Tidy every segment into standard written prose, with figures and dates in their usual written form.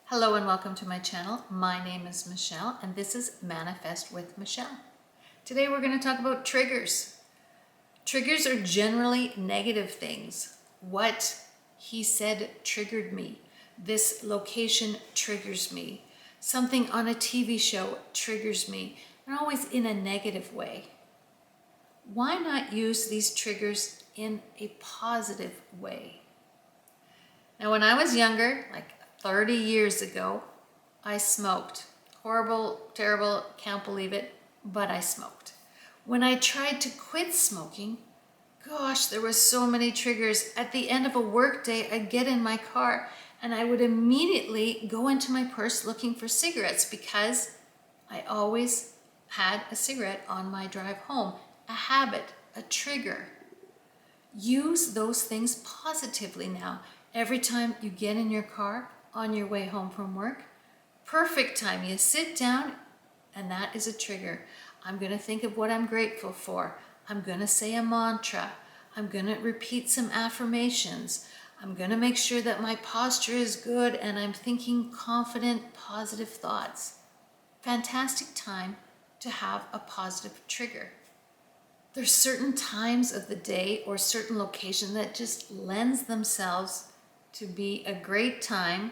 Hello and welcome to my channel. My name is Michelle and this is Manifest with Michelle. Today we're going to talk about triggers. Triggers are generally negative things. What he said triggered me. This location triggers me. Something on a TV show triggers me, and always in a negative way. Why not use these triggers in a positive way? Now, when I was younger, like 30 years ago, I smoked. Horrible, terrible, can't believe it, but I smoked. When I tried to quit smoking, gosh, there were so many triggers. At the end of a work day, I'd get in my car and I would immediately go into my purse looking for cigarettes because I always had a cigarette on my drive home. A habit, a trigger. Use those things positively now. Every time you get in your car on your way home from work, perfect time. You sit down and that is a trigger. I'm going to think of what I'm grateful for. I'm going to say a mantra. I'm going to repeat some affirmations. I'm going to make sure that my posture is good and I'm thinking confident, positive thoughts. Fantastic time to have a positive trigger. There's certain times of the day or certain location that just lends themselves to be a great time.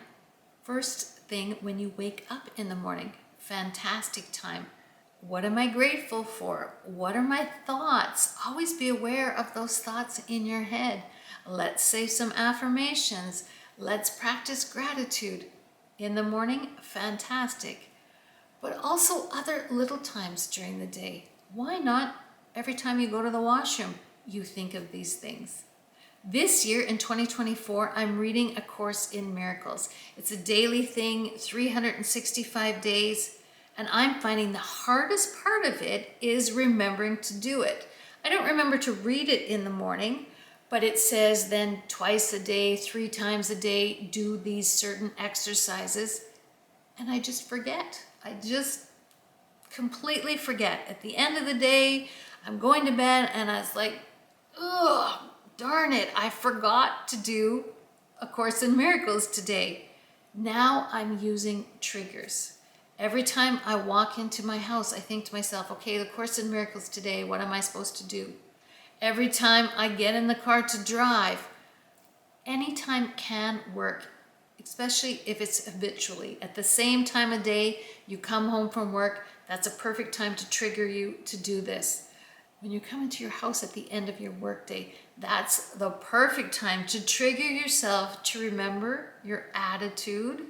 First thing when you wake up in the morning, fantastic time. What am I grateful for? What are my thoughts? Always be aware of those thoughts in your head. Let's say some affirmations. Let's practice gratitude. In the morning, fantastic. But also other little times during the day. Why not every time you go to the washroom, you think of these things? This year in 2024, I'm reading A Course in Miracles. It's a daily thing, 365 days, and I'm finding the hardest part of it is remembering to do it. I don't remember to read it in the morning, but it says then twice a day, 3 times a day, do these certain exercises, and I just forget. I just completely forget. At the end of the day, I'm going to bed and I was like, ugh, darn it, I forgot to do A Course in Miracles today. Now I'm using triggers. Every time I walk into my house, I think to myself, okay, the Course in Miracles today, what am I supposed to do? Every time I get in the car to drive, anytime can work, especially if it's habitually. At the same time of day, you come home from work, that's a perfect time to trigger you to do this. When you come into your house at the end of your workday, that's the perfect time to trigger yourself to remember your attitude.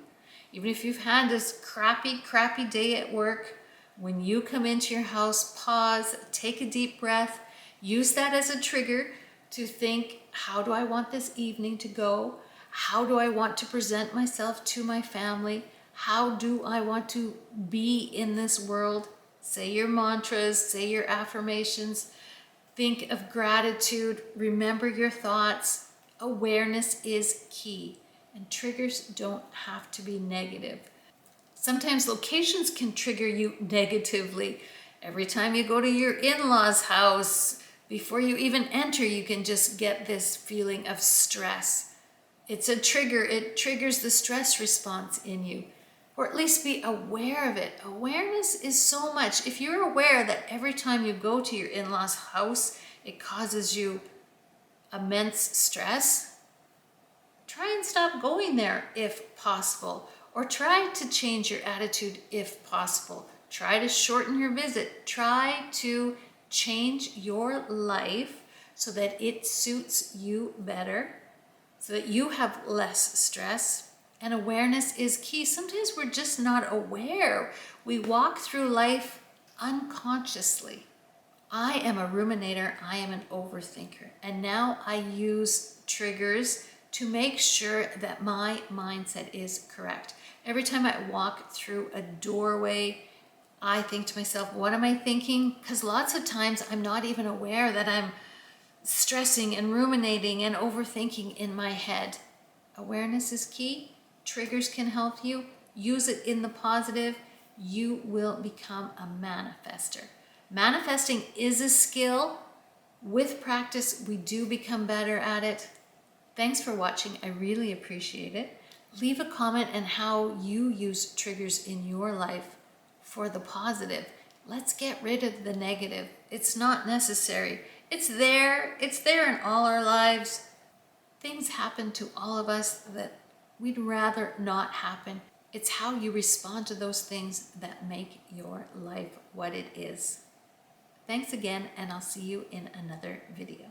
Even if you've had this crappy day at work, when you come into your house, pause, take a deep breath, use that as a trigger to think, how do I want this evening to go? How do I want to present myself to my family? How do I want to be in this world? Say your mantras, say your affirmations, think of gratitude, remember your thoughts. Awareness is key, and triggers don't have to be negative. Sometimes locations can trigger you negatively. Every time you go to your in-laws' house, before you even enter, you can just get this feeling of stress. It's a trigger. It triggers the stress response in you. Or at least be aware of it. Awareness is so much. If you're aware that every time you go to your in-laws' house, it causes you immense stress, try and stop going there if possible. Or try to change your attitude if possible. Try to shorten your visit. Try to change your life so that it suits you better, so that you have less stress. And awareness is key. Sometimes we're just not aware. We walk through life unconsciously. I am a ruminator. I am an overthinker. And now I use triggers to make sure that my mindset is correct. Every time I walk through a doorway, I think to myself, what am I thinking? Because lots of times I'm not even aware that I'm stressing and ruminating and overthinking in my head. Awareness is key. Triggers can help you. Use it in the positive. You will become a manifester. Manifesting is a skill. With practice, we do become better at it. Thanks for watching. I really appreciate it. Leave a comment on how you use triggers in your life for the positive. Let's get rid of the negative. It's not necessary. It's there in all our lives. Things happen to all of us that we'd rather not happen. It's how you respond to those things that make your life what it is. Thanks again, and I'll see you in another video.